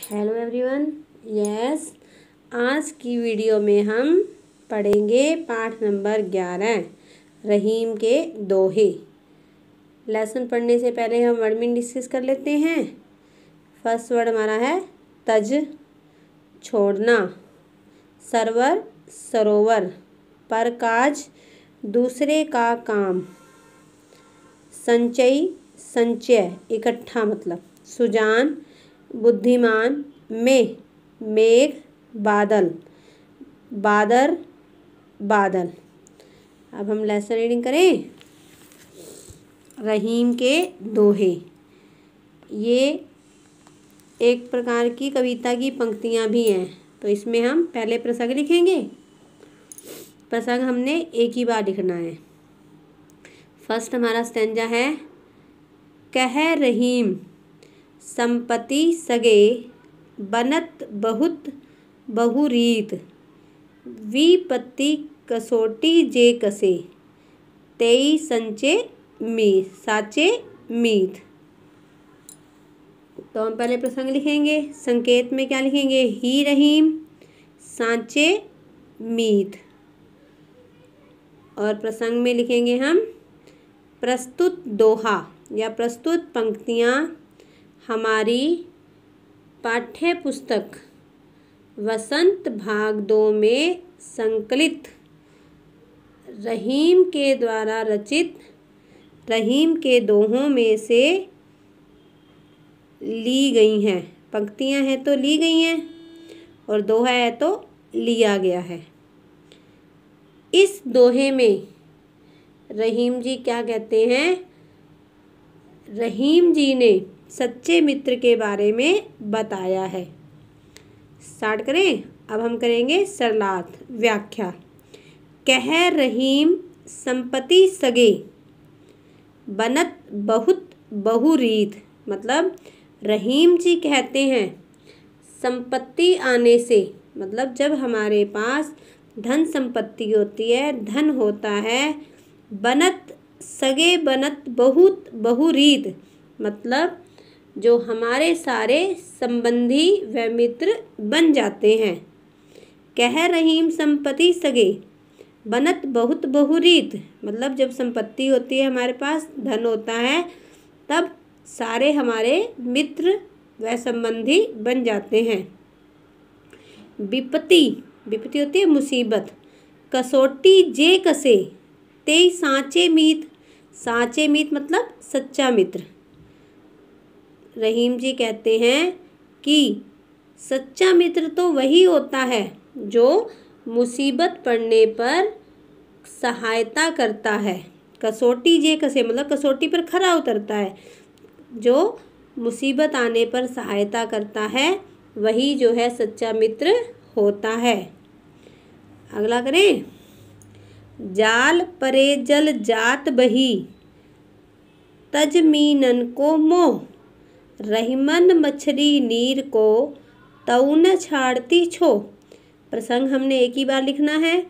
Hello everyone. Yes, आज की video में हम पढ़ेंगे पाठ नंबर 11 रहीम के दोहे। लेसन पढ़ने से पहले हम वर्ड मीनिंग डिस्कस कर लेते हैं। फर्स्ट वर्ड हमारा है तज, छोड़ना। सरवर, सरोवर। पर काज, दूसरे का काम। संचयी, संचय, इकट्ठा मतलब। सुजान, बुद्धिमान। में, मेघ, बादल। बादर, बादल। अब हम लेसन रीडिंग करें। रहीम के दोहे, ये एक प्रकार की कविता की पंक्तियाँ भी हैं। तो इसमें हम पहले प्रसंग लिखेंगे। प्रसंग हमने एक ही बार लिखना है। फर्स्ट हमारा स्टैंजा है, कह रहीम संपत्ति सगे, बनत बहुत बहुरीत। विपत्ति कसोटी जे कसे, तेई संचे मीत साचे मीत। तो हम पहले प्रसंग लिखेंगे। संकेत में क्या लिखेंगे? ही रहीम, सांचे मीत। और प्रसंग में लिखेंगे हम प्रस्तुत दोहा या प्रस्तुत पंक्तियाँ हमारी पाठ्य पुस्तक वसंत भाग 2 में संकलित रहीम के द्वारा रचित रहीम के दोहों में से ली गई हैं। पंक्तियां हैं तो ली गई हैं और दोहा है तो लिया गया है। इस दोहे में रहीम जी क्या कहते हैं? रहीम जी ने सच्चे मित्र के बारे में बताया है। स्टार्ट करें। अब हम करेंगे सरलार्थ व्याख्या। कह रहीम संपत्ति सगे, बनत बहुत बहुरीत। मतलब रहीम जी कहते हैं संपत्ति आने से, मतलब जब हमारे पास धन संपत्ति होती है, धन होता है, बनत सगे बनत बहुत बहुरीत, मतलब जो हमारे सारे संबंधी व मित्र बन जाते हैं। कह रहीम संपत्ति सगे, बनत बहुत बहुरीत, मतलब जब संपत्ति होती है, हमारे पास धन होता है, तब सारे हमारे मित्र व संबंधी बन जाते हैं। विपत्ति, विपत्ति होती है मुसीबत। कसोटी जे कसे, ते सांचे मीत। सांचे मीत मतलब सच्चा मित्र। रहीम जी कहते हैं कि सच्चा मित्र तो वही होता है जो मुसीबत पड़ने पर सहायता करता है। कसोटी जे कसे मतलब कसौटी पर खरा उतरता है। जो मुसीबत आने पर सहायता करता है वही जो है सच्चा मित्र होता है। अगला करें। जाल परे जल जात बही, तज मीनन को मोह। रहीमन मछली नीर को, तऊ न छाड़ती छो। प्रसंग हमने एक ही बार लिखना है,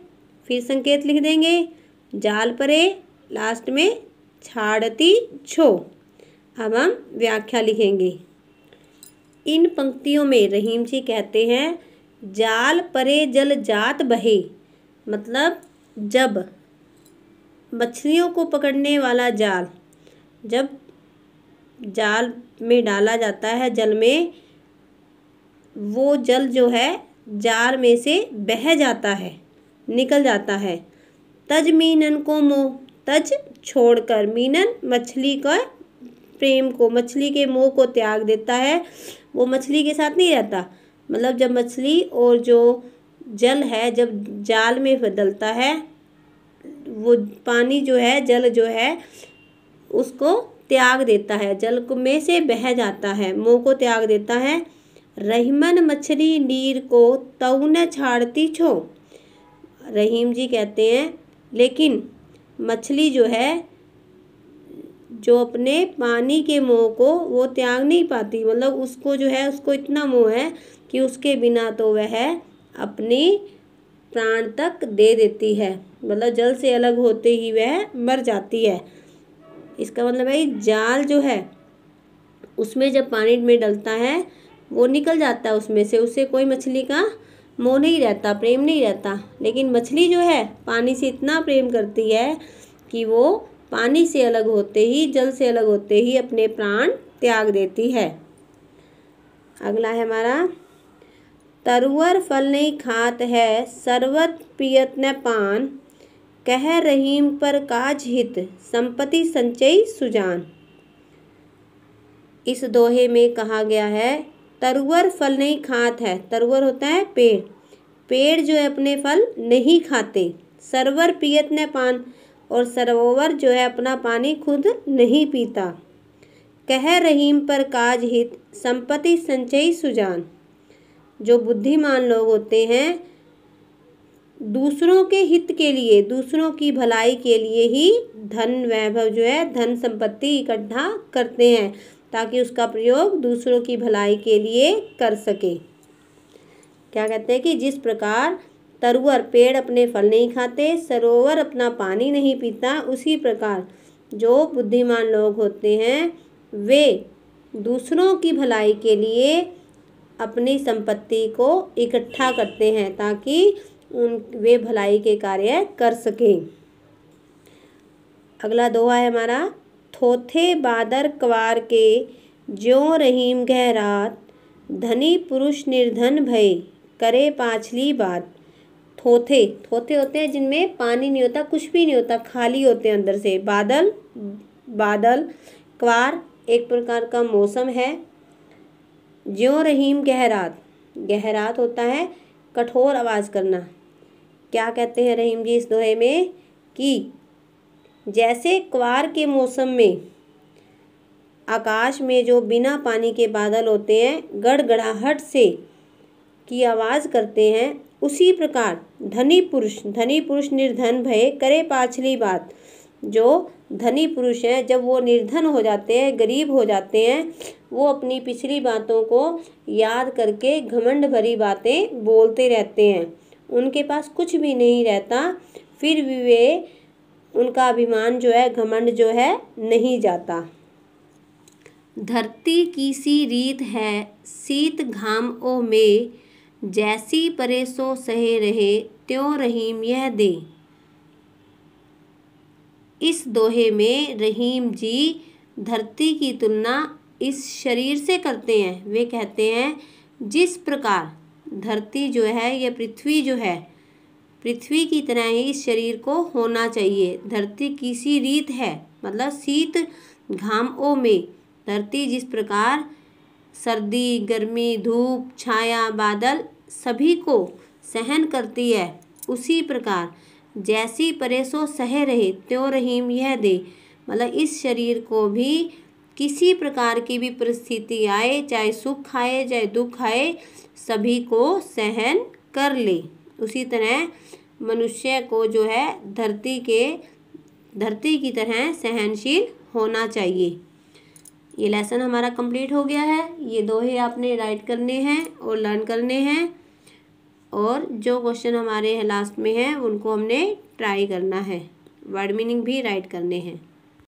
फिर संकेत लिख देंगे। जाल परे, लास्ट में छाड़ती छो। अब हम व्याख्या लिखेंगे। इन पंक्तियों में रहीम जी कहते हैं जाल परे जल जात बहे, मतलब जब मछलियों को पकड़ने वाला जाल जब जाल में डाला जाता है, जल में, वो जल जो है जाल में से बह जाता है, निकल जाता है। तज मीनन को मोह, तज छोड़कर, मीनन मछली का प्रेम को, मछली के मोह को त्याग देता है। वो मछली के साथ नहीं रहता, मतलब जब मछली और जो जल है जब जाल में बदलता है, वो पानी जो है, जल जो है, उसको त्याग देता है, जल को में से बह जाता है, मोह को त्याग देता है। रहीमन मछली नीर को, तऊ न छाड़ती छो। रहीम जी कहते हैं लेकिन मछली जो है, जो अपने पानी के मोह को वो त्याग नहीं पाती, मतलब उसको जो है, उसको इतना मोह है कि उसके बिना तो वह अपनी प्राण तक दे देती है, मतलब जल से अलग होते ही वह मर जाती है। इसका मतलब है जाल जो है उसमें जब पानी में डलता है वो निकल जाता है उसमें से, उससे कोई मछली का मोह नहीं रहता, प्रेम नहीं रहता। लेकिन मछली जो है पानी से इतना प्रेम करती है कि वो पानी से अलग होते ही, जल से अलग होते ही अपने प्राण त्याग देती है। अगला है हमारा, तरुअर फल नहीं खात है, शरबत पियत न पान, कह रहीम पर काज हित, संपत्ति संचय सुजान। इस दोहे में कहा गया है तरुअर फल नहीं खात है। तरुअर होता है पेड़, पेड़ जो है अपने फल नहीं खाते। सरवर पियत न पान, और सरोवर जो है अपना पानी खुद नहीं पीता। कह रहीम पर काज हित, संपत्ति संचय सुजान। जो बुद्धिमान लोग होते हैं दूसरों के हित के लिए, दूसरों की भलाई के लिए ही धन वैभव जो है, धन संपत्ति इकट्ठा करते हैं ताकि उसका प्रयोग दूसरों की भलाई के लिए कर सके। क्या कहते हैं कि जिस प्रकार तरुअर पेड़ अपने फल नहीं खाते, सरोवर अपना पानी नहीं पीता, उसी प्रकार जो बुद्धिमान लोग होते हैं वे दूसरों की भलाई के लिए अपनी संपत्ति को इकट्ठा करते हैं ताकि वे भलाई के कार्य कर सकें। अगला दोहा है हमारा, थोथे बादर कवार के, ज्यों रहीम गह रात, धनी पुरुष निर्धन भय, करे पाछली बात। थोथे, थोथे होते हैं जिनमें पानी नहीं होता, कुछ भी नहीं होता, खाली होते हैं अंदर से। बादल, बादल, क्वार एक प्रकार का मौसम है। ज्यों रहीम गहरात, गहरात होता है कठोर आवाज़ करना। क्या कहते हैं रहीम जी इस दोहे में कि जैसे क्वार के मौसम में आकाश में जो बिना पानी के बादल होते हैं गड़गड़ाहट से की आवाज़ करते हैं, उसी प्रकार धनी पुरुष निर्धन भय, करे पाछली बात। जो धनी पुरुष हैं जब वो निर्धन हो जाते हैं, गरीब हो जाते हैं, वो अपनी पिछली बातों को याद करके घमंड भरी बातें बोलते रहते हैं। उनके पास कुछ भी नहीं रहता, फिर भी वे, उनका अभिमान जो है, घमंड जो है, नहीं जाता। धरती की सी रीत है, शीत घाम ओ में, जैसी परे सो सहे रहे, त्यों रहीम यह दे। इस दोहे में रहीम जी धरती की तुलना इस शरीर से करते हैं। वे कहते हैं जिस प्रकार धरती जो है, यह पृथ्वी जो है, पृथ्वी की तरह ही इस शरीर को होना चाहिए। धरती की सी रीत है, मतलब शीत घाम ओ में, धरती जिस प्रकार सर्दी, गर्मी, धूप, छाया, बादल सभी को सहन करती है, उसी प्रकार जैसी परेसो सहे रहे, त्यों रहीम यह दे। मतलब इस शरीर को भी किसी प्रकार की भी परिस्थिति आए, चाहे सुख आए चाहे दुख आए, सभी को सहन कर ले। उसी तरह मनुष्य को जो है धरती की तरह सहनशील होना चाहिए। ये लेसन हमारा कंप्लीट हो गया है। ये दोहे आपने राइट करने हैं और लर्न करने हैं, और जो क्वेश्चन हमारे लास्ट में हैं उनको हमने ट्राई करना है। वर्ड मीनिंग भी राइट करने हैं।